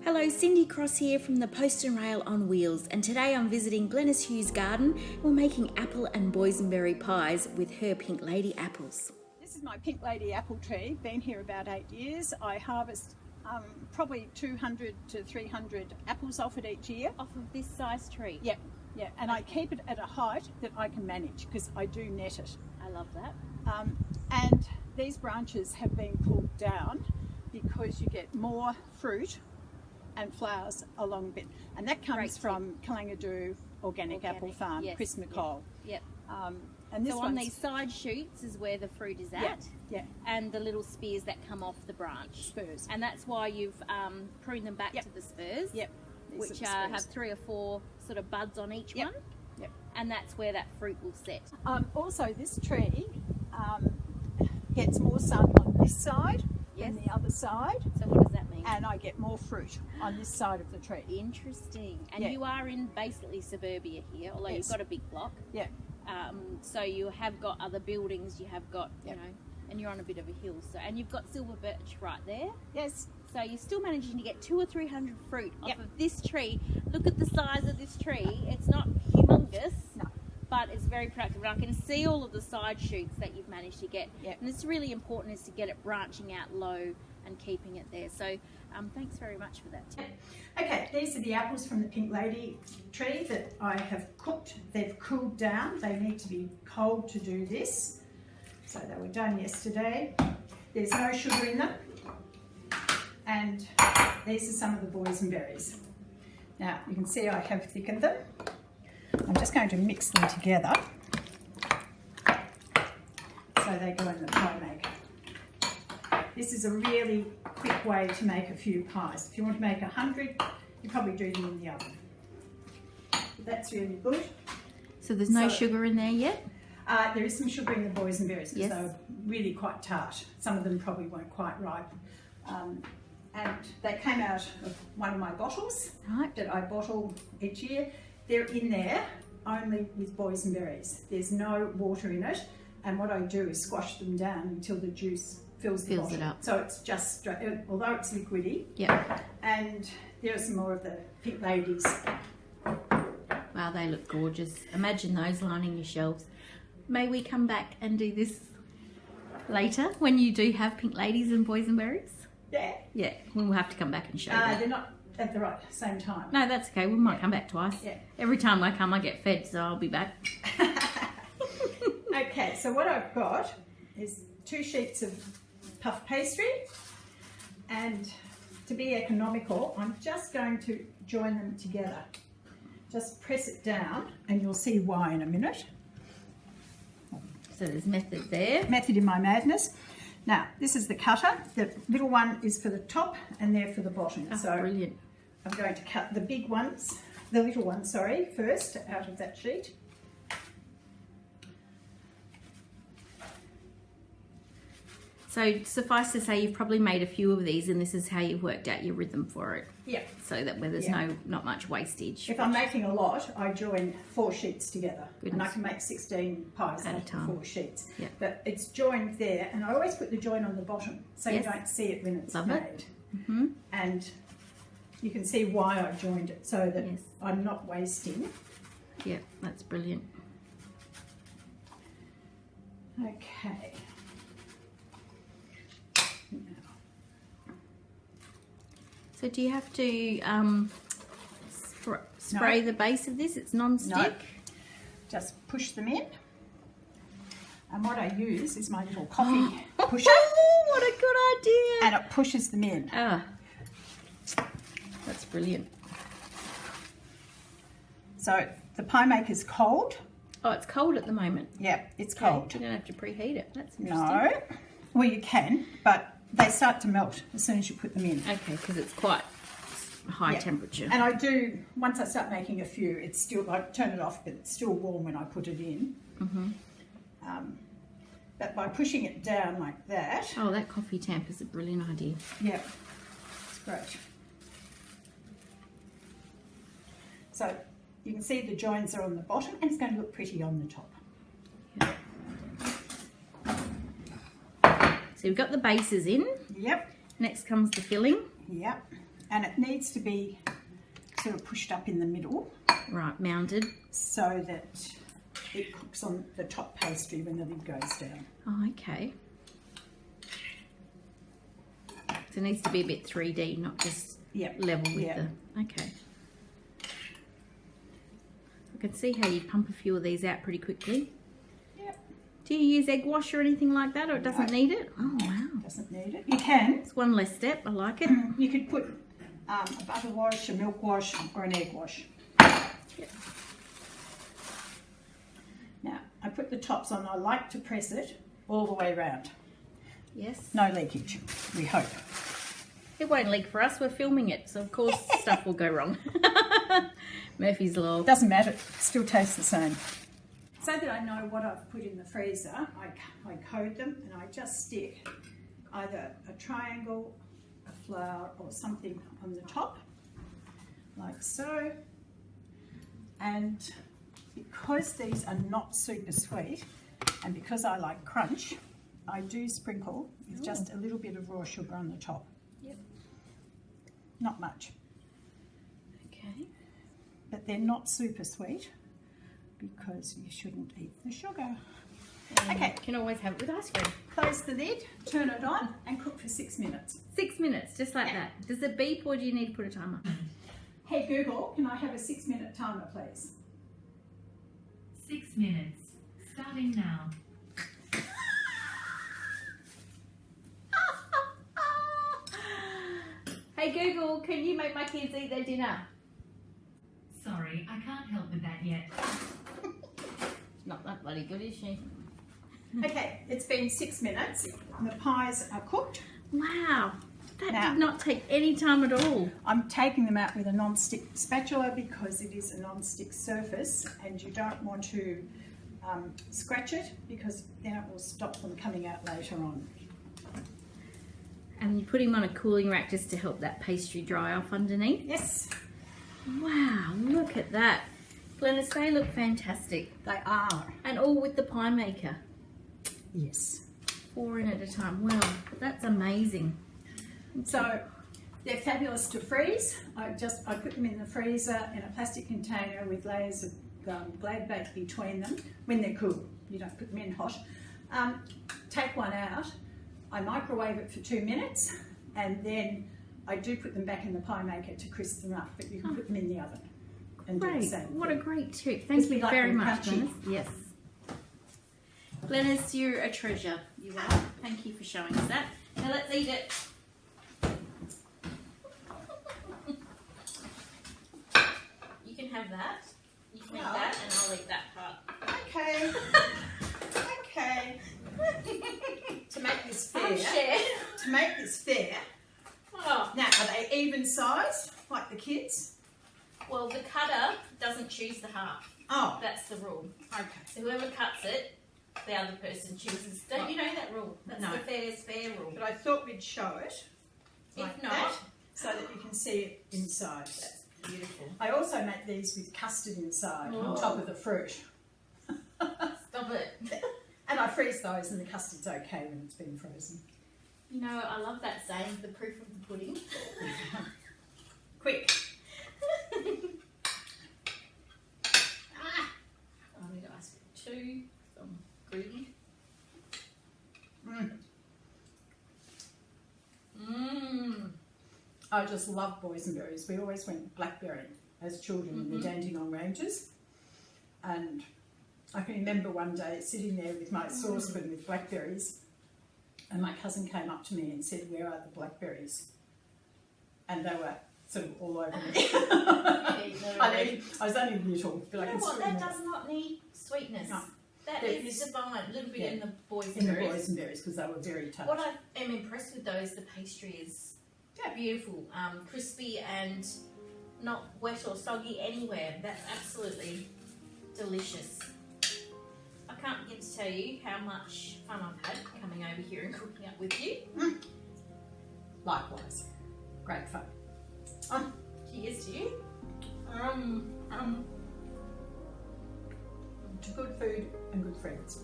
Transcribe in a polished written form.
Hello, Cindy Cross here from the Post and Rail on Wheels, and today I'm visiting Glenys Hughes' garden. We're making apple and boysenberry pies with her Pink Lady apples. This is my Pink Lady apple tree, been here about 8 years. I harvest probably 200 to 300 apples off it each year. Off of this size tree? Yeah, and I keep it at a height that I can manage because I do net it. I love that. And these branches have been pulled down because you get more fruit and flowers along a bit, and that comes from Kalangadoo Organic Apple Farm, yes, Chris McCall. Yep. And this so on these side shoots is where the fruit is at, and the little spears that come off the branch. Spurs. And that's why you've pruned them back to the spurs, which have 3 or 4 sort of buds on each one. Yep. And that's where that fruit will set. Also, this tree gets more sun on this side than the other side. So what does that mean? And I get more fruit on this side of the tree. Interesting. And you are in basically suburbia here, although you've got a big block. Yeah. So you have got other buildings, you have got, you know, and you're on a bit of a hill. So, and you've got silver birch right there. Yes. So you're still managing to get 200 or 300 fruit off of this tree. Look at the size of this tree. It's not humongous. No. But it's very productive, and I can see all of the side shoots that you've managed to get. And it's really important is to get it branching out low and keeping it there. So thanks very much for that tip. Okay, these are the apples from the Pink Lady tree that I have cooked. They've cooled down. They need to be cold to do this. So they were done yesterday. There's no sugar in them. And these are some of the boysenberries. Now you can see I have thickened them. I'm just going to mix them together so they go in the pie maker. This is a really quick way to make a few pies. If you want to make 100, you probably do them in the oven. But that's really good. So there's no sugar in there yet? There is some sugar in the boysenberries because they're really quite tart. Some of them probably weren't quite ripe. And they came out of one of my bottles that I bottle each year. They're in there only with boysenberries. There's no water in it, and what I do is squash them down until the juice fills the bottle. It up. So it's just straight, although it's liquidy. Yeah. And there are some more of the Pink Ladies. Wow, they look gorgeous. Imagine those lining your shelves. May we come back and do this later when you do have Pink Ladies and boysenberries? Yeah. Yeah, we'll have to come back and show you. They're not at the same time. No, that's okay. We might come back twice. Yeah. Every time I come, I get fed, so I'll be back. Okay, so what I've got is 2 sheets of puff pastry, and to be economical, I'm just going to join them together. Just press it down, and you'll see why in a minute. So there's method there. Method in my madness. Now, this is the cutter. The little one is for the top, and they're for the bottom. Oh, so brilliant. I'm going to cut the big ones, the little ones, sorry, first out of that sheet. So suffice to say, you've probably made a few of these, and this is how you've worked out your rhythm for it. Yeah. So that where there's not much wastage. If I'm making a lot, I join 4 sheets together. Goodness. And I can make 16 pies at a after time. 4 sheets. Yeah. But it's joined there, and I always put the join on the bottom so you don't see it when it's made. And you can see why I joined it, so that I'm not wasting. Yeah, that's brilliant. Okay. So do you have to spray the base of this? It's non-stick? No. Just push them in. And what I use is my little coffee pusher. Oh, what a good idea! And it pushes them in. Ah, that's brilliant. So the pie maker's cold. Oh, it's cold at the moment. Yeah, it's cold. You don't have to preheat it. That's interesting. No. Well, you can, but they start to melt as soon as you put them in. Okay, because it's quite high temperature. And I do, once I start making a few, it's still, I turn it off, but it's still warm when I put it in. But by pushing it down like that. Oh, that coffee tamp is a brilliant idea. Yeah, it's great. So you can see the joins are on the bottom, and it's going to look pretty on the top. So we've got the bases in. Yep. Next comes the filling. Yep. And it needs to be sort of pushed up in the middle. Right, mounted. So that it cooks on the top pastry when the lid goes down. Oh, okay. So it needs to be a bit 3D, not just level with the... Okay. I can see how you pump a few of these out pretty quickly. Yep. Do you use egg wash or anything like that, or it doesn't need it? Oh, wow. Doesn't need it. You can. It's one less step. I like it. You could put a butter wash, a milk wash, or an egg wash. Yep. Now, I put the tops on. I like to press it all the way around. Yes. No leakage, we hope. It won't leak for us. We're filming it, so of course stuff will go wrong. Murphy's Law. Doesn't matter. It still tastes the same. So that I know what I've put in the freezer, I code them and I just stick either a triangle, a flower or something on the top, like so. And because these are not super sweet and because I like crunch, I do sprinkle with just a little bit of raw sugar on the top. Yep. Not much. Okay. But they're not super sweet because you shouldn't eat the sugar. Okay. You can always have it with ice cream. Close the lid, turn it on and cook for 6 minutes. 6 minutes, just like that. Does it beep or do you need to put a timer? Hey Google, can I have a 6-minute timer please? 6 minutes. Starting now. Hey Google, can you make my kids eat their dinner? Sorry, I can't help with that yet. Not that bloody good, is she? Okay, it's been 6 minutes and the pies are cooked. Wow, that Now- did not take any time at all. I'm taking them out with a non-stick spatula because it is a non-stick surface and you don't want to scratch it because then it will stop them coming out later on. And you put him on a cooling rack just to help that pastry dry off underneath. Yes, Wow, look at that. Glenys, they look fantastic. they are. And all with the pie maker. Yes. 4 in at a time. Wow, that's amazing. So they're fabulous to freeze. I put them in the freezer in a plastic container with layers of Glad bake between them when they're cool. You don't put them in hot. Take one out. I microwave it for 2 minutes and then I do put them back in the pie maker to crisp them up, but you can put them in the oven and do the Great, same what thing. a great tip. Because Thank we you like very them much, crunchy. Glenys. Yes. Glenys, you're a treasure. You are. Thank you for showing us that. Now let's eat it. You can have that. You can eat No. that and I'll eat that part. Okay. Okay. To make this fair, Share. to make this fair, Oh. now are they even sized like the kids? Well, the cutter doesn't choose the half. Oh, That's the rule. okay. So whoever cuts it, the other person chooses. Don't you know that rule? That's No. the fair rule. But I thought we'd show it like If not, that, so that you can see it inside. that's beautiful. I also make these with custard inside on Oh. top of the fruit. Stop it. And I freeze those and the custard's okay when it's been frozen. You know, I love that saying, the proof of the pudding. Quick. I need to ask for 2. So I'm greedy. Mm. Mmm. I just love boysenberries. We always went blackberry as children in the Dandenong Ranges. And I can remember one day sitting there with my saucepan with blackberries and my cousin came up to me and said, "Where are the blackberries?" And they were sort of all over me. I was only little, but You I know can what, still that remember. does not need sweetness. No. That There is is- divine. A little bit yeah. in the boysenberries. In the boysenberries because they were very tough. What I am impressed with though is the pastry is beautiful, crispy and not wet or soggy anywhere. That's absolutely delicious. I can't begin to tell you how much fun I've had coming over here and cooking up with you. Likewise. Great fun. Cheers to you. To good food and good friends.